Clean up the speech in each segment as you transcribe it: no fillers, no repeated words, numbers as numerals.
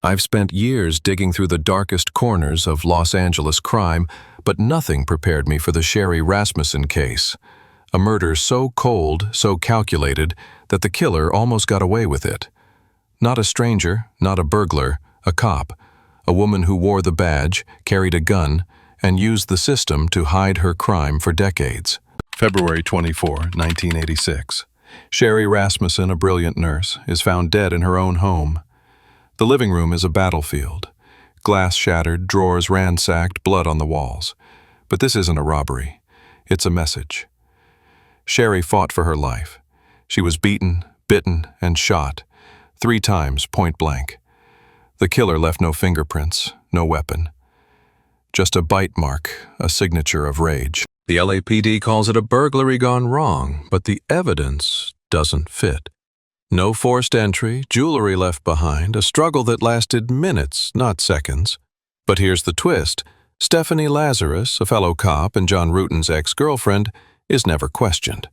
I've spent years digging through the darkest corners of Los Angeles crime, but nothing prepared me for the Sherri Rasmussen case. A murder so cold, so calculated, that the killer almost got away with it. Not a stranger, not a burglar, a cop. A woman who wore the badge, carried a gun, and used the system to hide her crime for decades. February 24, 1986. Sherri Rasmussen, a brilliant nurse, is found dead in her own home. The living room is a battlefield. Glass shattered, drawers ransacked, blood on the walls. But this isn't a robbery. It's a message. Sherri fought for her life. She was beaten, bitten, and shot, 3 times point blank. The killer left no fingerprints, no weapon. Just a bite mark, a signature of rage. The LAPD calls it a burglary gone wrong, but the evidence doesn't fit. No forced entry, jewelry left behind, a struggle that lasted minutes, not seconds. But here's the twist. Stephanie Lazarus, a fellow cop and John Rutan's ex-girlfriend, is never questioned.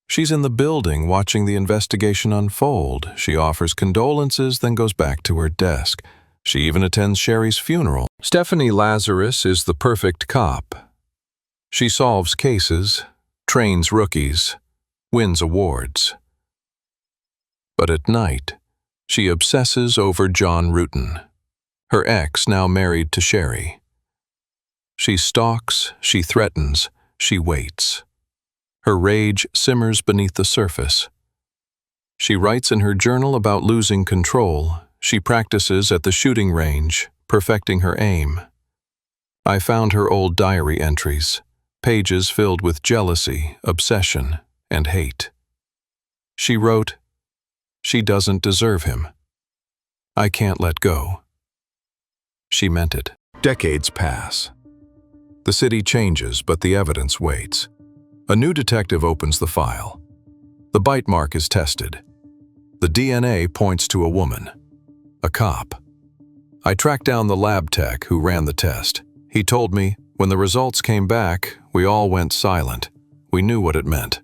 She's in the building watching the investigation unfold. She offers condolences, then goes back to her desk. She even attends Sherri's funeral. Stephanie Lazarus is the perfect cop. She solves cases, trains rookies, wins awards. But at night, she obsesses over John Rutan, her ex now married to Sherri. She stalks, she threatens, she waits. Her rage simmers beneath the surface. She writes in her journal about losing control. She practices at the shooting range, perfecting her aim. I found her old diary entries, pages filled with jealousy, obsession, and hate. She wrote, "She doesn't deserve him. I can't let go." She meant it. Decades pass. The city changes, but the evidence waits. A new detective opens the file. The bite mark is tested. The DNA points to a woman, a cop. I tracked down the lab tech who ran the test. He told me, when the results came back, we all went silent. We knew what it meant.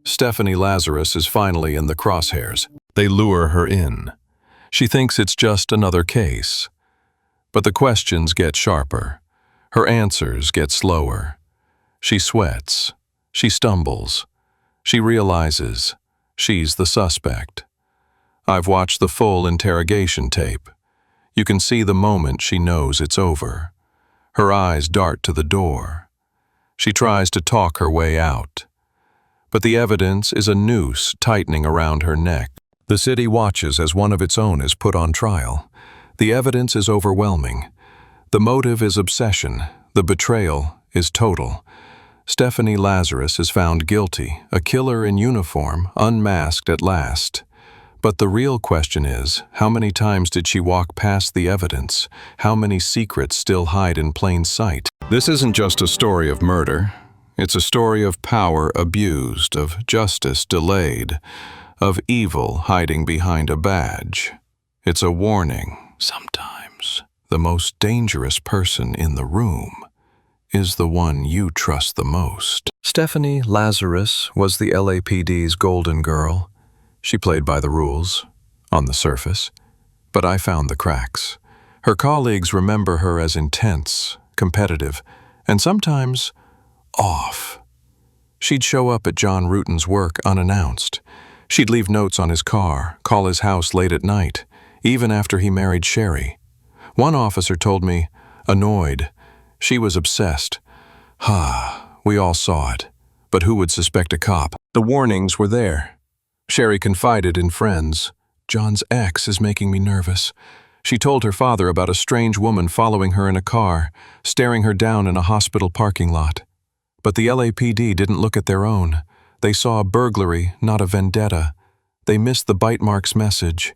Stephanie Lazarus is finally in the crosshairs. They lure her in. She thinks it's just another case. But the questions get sharper. Her answers get slower. She sweats. She stumbles. She realizes she's the suspect. I've watched the full interrogation tape. You can see the moment she knows it's over. Her eyes dart to the door. She tries to talk her way out. But the evidence is a noose tightening around her neck. The city watches as one of its own is put on trial. The evidence is overwhelming. The motive is obsession. The betrayal is total. Stephanie Lazarus is found guilty, a killer in uniform, unmasked at last. But the real question is, how many times did she walk past the evidence? How many secrets still hide in plain sight? This isn't just a story of murder. It's a story of power abused, of justice delayed, of evil hiding behind a badge. It's a warning. Sometimes the most dangerous person in the room is the one you trust the most. Stephanie Lazarus was the LAPD's golden girl. She played by the rules, on the surface, but I found the cracks. Her colleagues remember her as intense, competitive, and sometimes off. She'd show up at John Rutan's work unannounced. She'd leave notes on his car, call his house late at night, even after he married Sherri. One officer told me, annoyed, she was obsessed. We all saw it. But who would suspect a cop? The warnings were there. Sherri confided in friends. John's ex is making me nervous. She told her father about a strange woman following her in a car, staring her down in a hospital parking lot. But the LAPD didn't look at their own. They saw a burglary, not a vendetta. They missed the bite mark's message.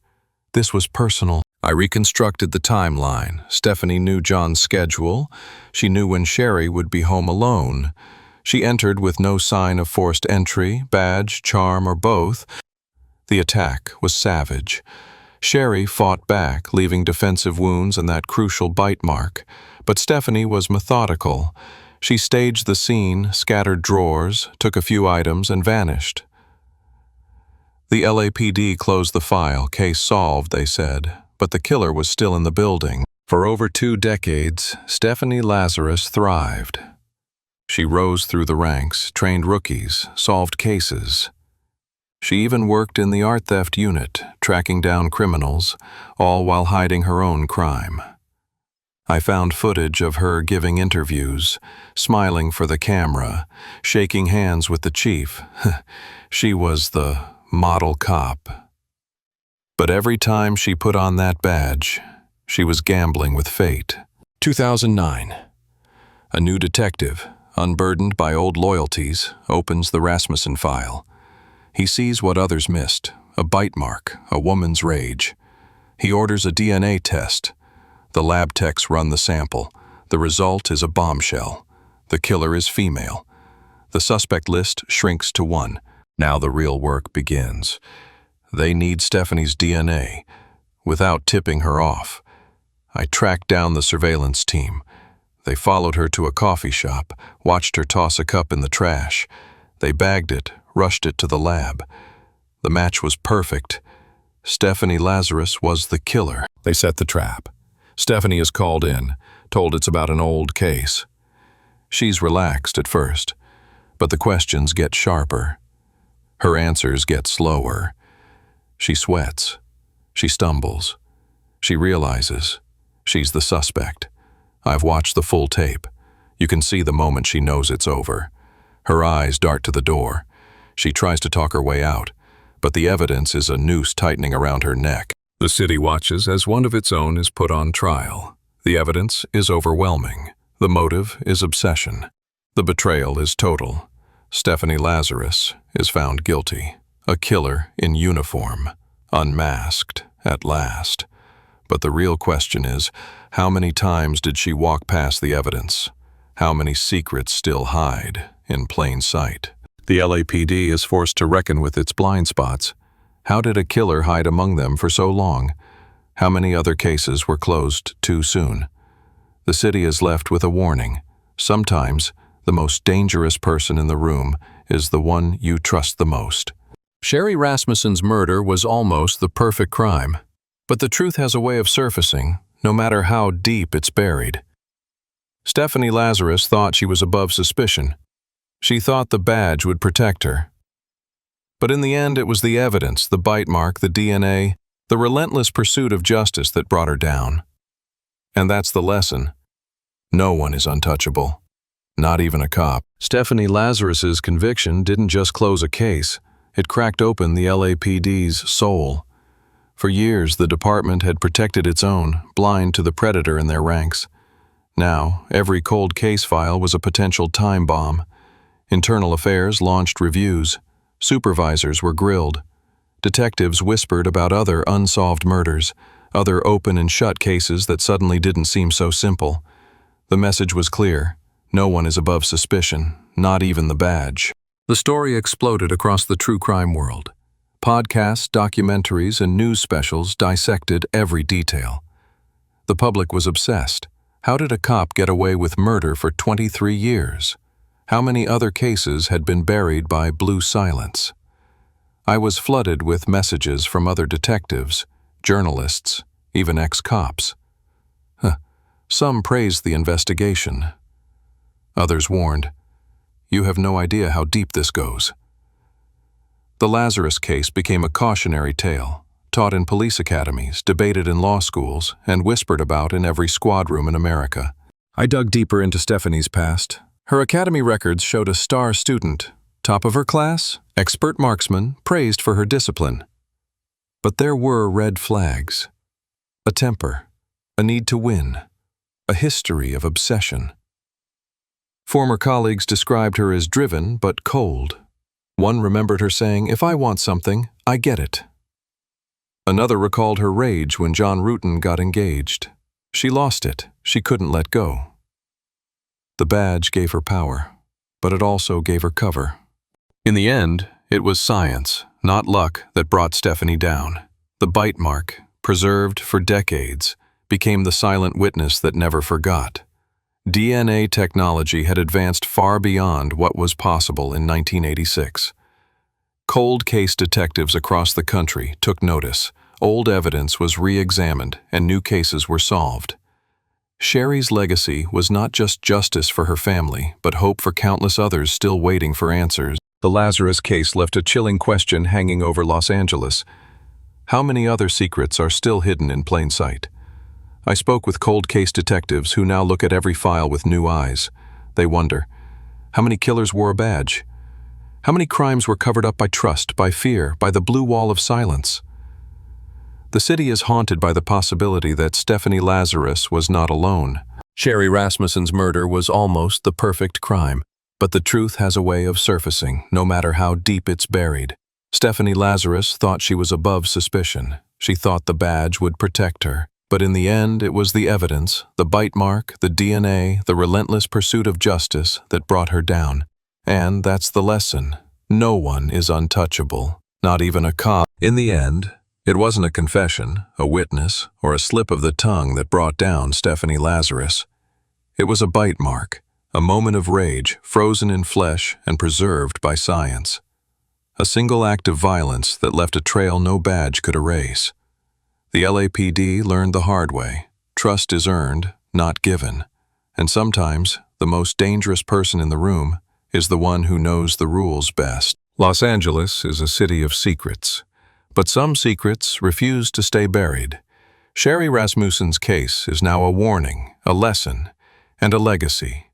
This was personal. I reconstructed the timeline. Stephanie knew John's schedule. She knew when Sherri would be home alone. She entered with no sign of forced entry, badge, charm, or both. The attack was savage. Sherri fought back, leaving defensive wounds and that crucial bite mark. But Stephanie was methodical. She staged the scene, scattered drawers, took a few items, and vanished. The LAPD closed the file. Case solved, they said. but the killer was still in the building. For over 2 decades, Stephanie Lazarus thrived. She rose through the ranks, trained rookies, solved cases. She even worked in the art theft unit, tracking down criminals, all while hiding her own crime. I found footage of her giving interviews, smiling for the camera, shaking hands with the chief. She was the model cop. But every time she put on that badge, she was gambling with fate. 2009. A new detective, unburdened by old loyalties, opens the Rasmussen file. He sees what others missed, a bite mark, a woman's rage. He orders a DNA test. The lab techs run the sample. The result is a bombshell. The killer is female. The suspect list shrinks to 1. Now the real work begins. They need Stephanie's DNA, without tipping her off. I tracked down the surveillance team. They followed her to a coffee shop, watched her toss a cup in the trash. They bagged it, rushed it to the lab. The match was perfect. Stephanie Lazarus was the killer. They set the trap. Stephanie is called in, told it's about an old case. She's relaxed at first, but the questions get sharper. Her answers get slower. She sweats. She stumbles. She realizes she's the suspect. I've watched the full tape. You can see the moment she knows it's over. Her eyes dart to the door. She tries to talk her way out, but the evidence is a noose tightening around her neck. The city watches as one of its own is put on trial. The evidence is overwhelming. The motive is obsession. The betrayal is total. Stephanie Lazarus is found guilty. A killer in uniform, unmasked at last. But the real question is, how many times did she walk past the evidence? How many secrets still hide in plain sight? The LAPD is forced to reckon with its blind spots. How did a killer hide among them for so long? How many other cases were closed too soon? The city is left with a warning. Sometimes, the most dangerous person in the room is the one you trust the most. Sherri Rasmussen's murder was almost the perfect crime. But the truth has a way of surfacing, no matter how deep it's buried. Stephanie Lazarus thought she was above suspicion. She thought the badge would protect her. But in the end, it was the evidence, the bite mark, the DNA, the relentless pursuit of justice that brought her down. And that's the lesson. No one is untouchable. Not even a cop. Stephanie Lazarus's conviction didn't just close a case. It cracked open the LAPD's soul. For years, the department had protected its own, blind to the predator in their ranks. Now, every cold case file was a potential time bomb. Internal Affairs launched reviews. Supervisors were grilled. Detectives whispered about other unsolved murders, other open and shut cases that suddenly didn't seem so simple. The message was clear. No one is above suspicion, not even the badge. The story exploded across the true crime world. Podcasts, documentaries, and news specials dissected every detail. The public was obsessed. How did a cop get away with murder for 23 years? How many other cases had been buried by blue silence? I was flooded with messages from other detectives, journalists, even ex-cops. Some praised the investigation. Others warned, "You have no idea how deep this goes." The Lazarus case became a cautionary tale, taught in police academies, debated in law schools, and whispered about in every squad room in America. I dug deeper into Stephanie's past. Her academy records showed a star student, top of her class, expert marksman, praised for her discipline. But there were red flags. A temper, a need to win, a history of obsession. Former colleagues described her as driven but cold. One remembered her saying, "If I want something, I get it." Another recalled her rage when John Rutan got engaged. She lost it. She couldn't let go. The badge gave her power, but it also gave her cover. In the end, it was science, not luck, that brought Stephanie down. The bite mark, preserved for decades, became the silent witness that never forgot. DNA technology had advanced far beyond what was possible in 1986. Cold case detectives across the country took notice, Old evidence was re-examined and new cases were solved. Sherri's legacy was not just justice for her family, but hope for countless others still waiting for answers. The Lazarus case left a chilling question hanging over Los Angeles. How many other secrets are still hidden in plain sight? I spoke with cold case detectives who now look at every file with new eyes. They wonder, how many killers wore a badge? How many crimes were covered up by trust, by fear, by the blue wall of silence? The city is haunted by the possibility that Stephanie Lazarus was not alone. Sherri Rasmussen's murder was almost the perfect crime, but the truth has a way of surfacing, no matter how deep it's buried. Stephanie Lazarus thought she was above suspicion. She thought the badge would protect her. But in the end, it was the evidence, the bite mark, the DNA, the relentless pursuit of justice that brought her down. And that's the lesson. No one is untouchable, not even a cop. In the end, it wasn't a confession, a witness, or a slip of the tongue that brought down Stephanie Lazarus. It was a bite mark, a moment of rage, frozen in flesh and preserved by science. A single act of violence that left a trail no badge could erase. The LAPD learned the hard way. Trust is earned, not given. And sometimes, the most dangerous person in the room is the one who knows the rules best. Los Angeles is a city of secrets. But some secrets refuse to stay buried. Sherri Rasmussen's case is now a warning, a lesson, and a legacy.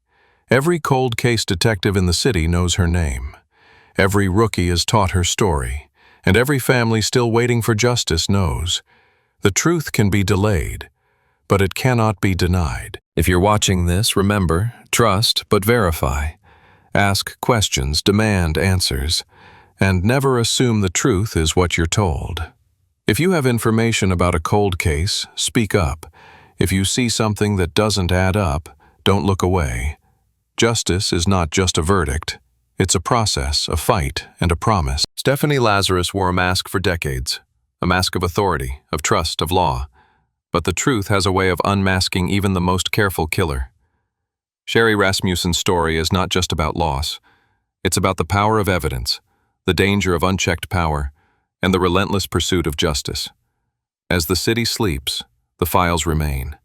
Every cold case detective in the city knows her name. Every rookie is taught her story, and every family still waiting for justice knows. The truth can be delayed, but it cannot be denied. If you're watching this, remember, trust but verify. Ask questions, demand answers, and never assume the truth is what you're told. If you have information about a cold case, speak up. If you see something that doesn't add up, don't look away. Justice is not just a verdict. It's a process, a fight, and a promise. Stephanie Lazarus wore a mask for decades. A mask of authority, of trust, of law. But the truth has a way of unmasking even the most careful killer. Sherri Rasmussen's story is not just about loss. It's about the power of evidence, the danger of unchecked power, and the relentless pursuit of justice. As the city sleeps, the files remain.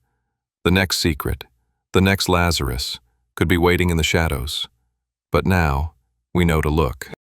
The next secret, the next Lazarus, could be waiting in the shadows. But now, we know to look.